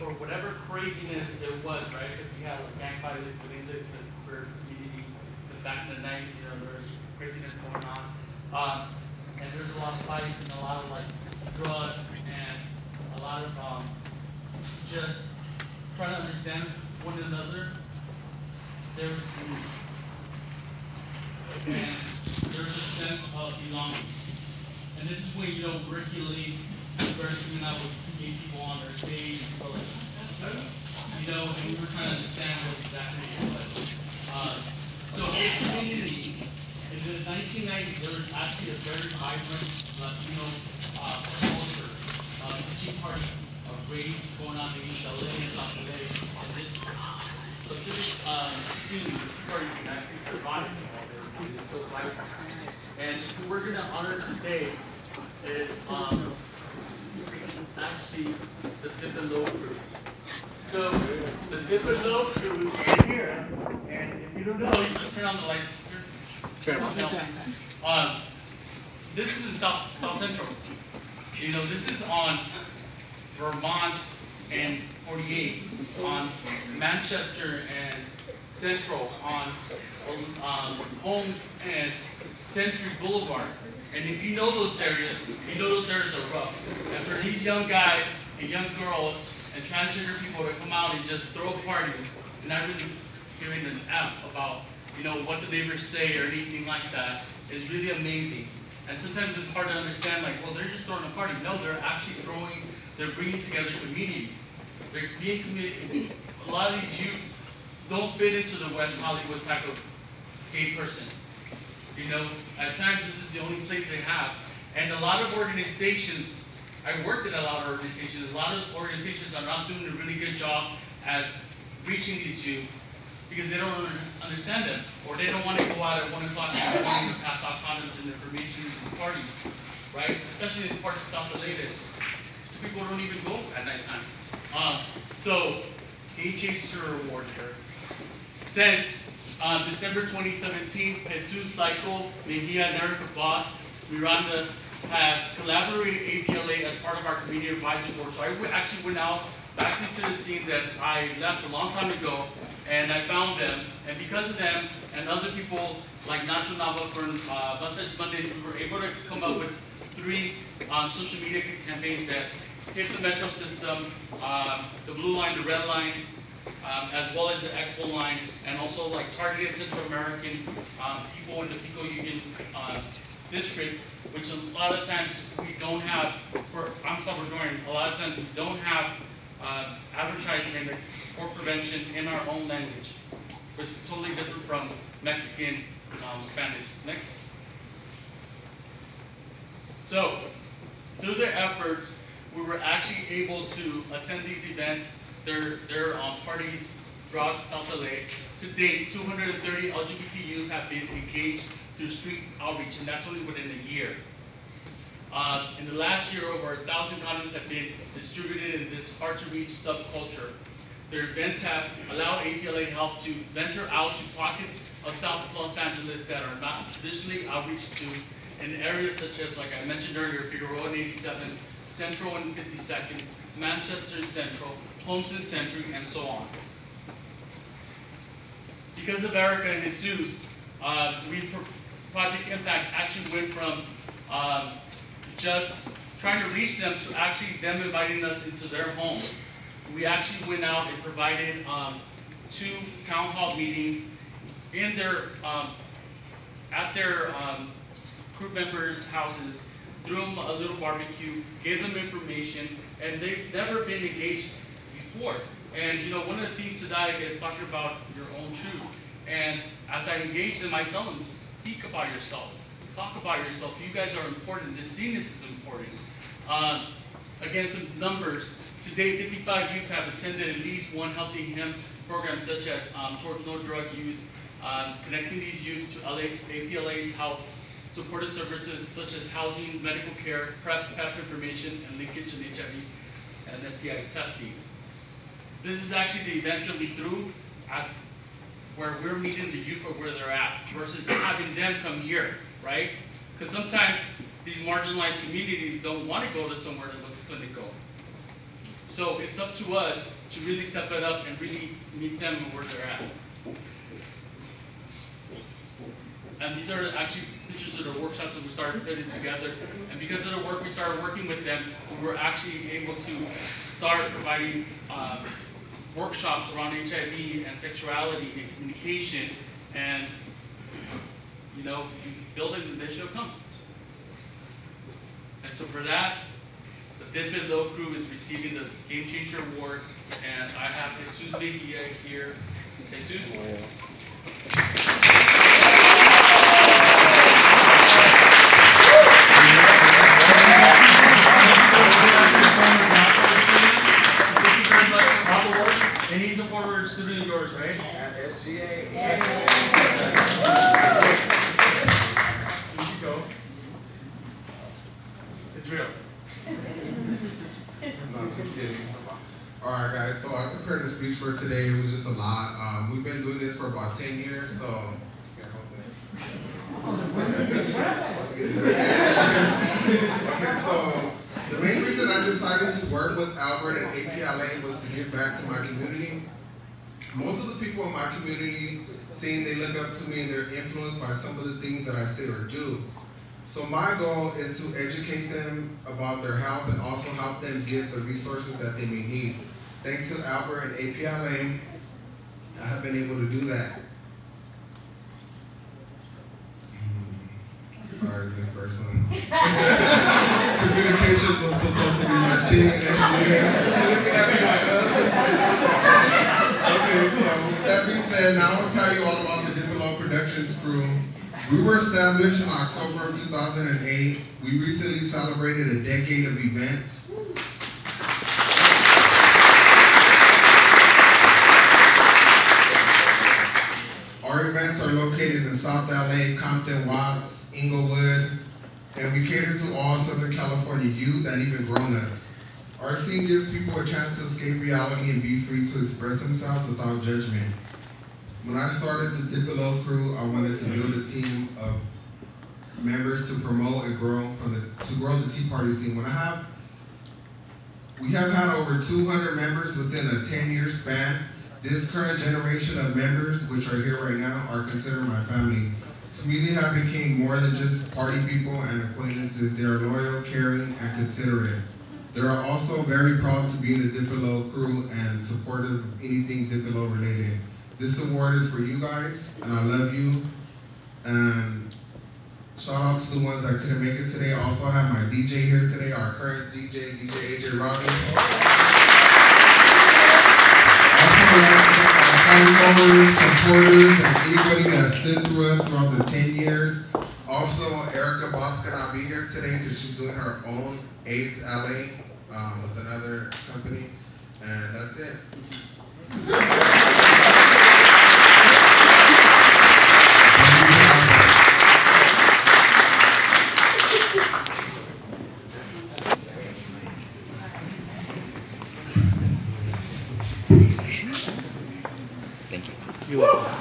for whatever craziness there was, right? Because we had like gang violence within the queer community. Because back in the 90s, you know, there was craziness going on. And there's a lot of fights and a lot of like drugs and a lot of just trying to understand one another. There's and there's a sense of belonging. And this is when, you know, regularly started coming out with gay people on their stage and people like, you know, and we were trying to understand what exactly it was. So this community, in the 1990s, there was actually a very vibrant Latino culture of tea parties, of race going on in East LA and South LA. And this specific student, this party is actually surviving all this. It is still vibrant. And who we're going to honor today is actually the Dip and Low crew. So the Dip and Low crew is here, and if you don't know, you can turn on the lights. Turn them on. This is in South Central. You know, this is on Vermont and 48, on Manchester and Central, on Holmes and Century Boulevard. And if you know those areas, you know those areas are rough. And for these young guys and young girls and transgender people to come out and just throw a party and not really giving an F about, you know, what the neighbors say or anything like that is really amazing. And sometimes it's hard to understand, like, well, they're just throwing a party. No, they're actually they're bringing together communities. They're being committed. A lot of these youth don't fit into the West Hollywood type of gay person. You know, at times this is the only place they have. And a lot of organizations, I worked at a lot of organizations, a lot of organizations are not doing a really good job at reaching these youth because they don't understand them, or they don't want to go out at 1 o'clock in the morning to pass out condoms and information at these parties, right? Especially in parts of South LA that people don't even go at nighttime. So, he changed her award here. Since December 2017, Jesus Cycle, Mejia, and Erica Boss, Miranda have collaborated with APLA as part of our community advisory board. So I actually went out back into the scene that I left a long time ago, and I found them. And because of them and other people like Nacho Nava from Busage Mondays, we were able to come up with 3 social media campaigns that hit the metro system, the blue line, the red line, as well as the Expo line, and also like targeted Central American people in the Pico Union district, which is a lot of times we don't have, I'm Salvadorian, a lot of times we don't have advertisement for prevention in our own language, which is totally different from Mexican Spanish. Next. So, through their efforts, we were actually able to attend these events. They're parties throughout South LA. To date, 230 LGBT youth have been engaged through street outreach, and that's only within a year. In the last year, over 1,000 condoms have been distributed in this hard-to-reach subculture. Their events have allowed APLA Health to venture out to pockets of South Los Angeles that are not traditionally outreached to, in areas such as, like I mentioned earlier, Figueroa and 87, Central and 52nd, Manchester Central, Holmes and Century, and so on. Because of Erica and Jesus, Project Impact actually went from just trying to reach them to actually them inviting us into their homes. We actually went out and provided 2 town hall meetings in their at their group members' houses, threw them a little barbecue, gave them information, and they've never been engaged before. And you know, one of the things today is talking about your own truth. And as I engage them, I tell them, speak about yourself. Talk about yourself. You guys are important. The scene is important. Again, some numbers. Today, 55 youth have attended at least one Healthy Hemp program, such as towards no drug use, connecting these youth to APLA's health, supportive services such as housing, medical care, PrEP information, and linkage in HIV and STI testing. This is actually the events that we threw at where we're meeting the youth of where they're at versus having them come here, right? Because sometimes these marginalized communities don't want to go to somewhere that looks clinical. So it's up to us to really step it up and really meet them where they're at. And these are actually pictures of the workshops that we started putting together. And because of the work we started working with them, we were actually able to start providing workshops around HIV and sexuality and communication. And, you know, building the vision will come. And so for that, the Dip It Low crew is receiving the Game Changer Award. And I have Jesus Mejia here. Jesus. And he's a former student of yours, right? At SGA. Here you go. It's real. No, I'm just kidding. Alright guys, so I prepared a speech for today. It was just a lot. We've been doing this for about 10 years, so okay, so the main reason I decided to work with Albert and APLA was to give back to my community. Most of the people in my community saying they look up to me and they're influenced by some of the things that I say or do. So my goal is to educate them about their health and also help them get the resources that they may need. Thanks to Albert and APLA, I have been able to do that. Sorry, this person. Communications was supposed to be my thing. Okay, so with that being said, now I will tell you all about the Dip It Low Productions crew. We were established in October of 2008. We recently celebrated a decade of events. Our events are located in South LA, Compton, Watts, Inglewood, and we cater to all Southern California youth and even grown-ups. Our scene gives people a chance to escape reality and be free to express themselves without judgment. When I started the Dip It Low crew, I wanted to build a team of members to promote and grow the Tea Party scene. We have had over 200 members within a 10-year span. This current generation of members, which are here right now, are considered my family. To me, they have become more than just party people and acquaintances. They are loyal, caring, and considerate. They are also very proud to be in the Dip It Low crew and supportive of anything Dip It Low related. This award is for you guys, and I love you. And shout out to the ones that couldn't make it today. I also have my DJ here today, our current DJ, DJ AJ Robbins. Followers, supporters, and anybody that stood through us throughout the 10 years. Also, Erica Boss cannot be here today because she's doing her own AIDS LA with another company, and that's it. Thank you. You're welcome.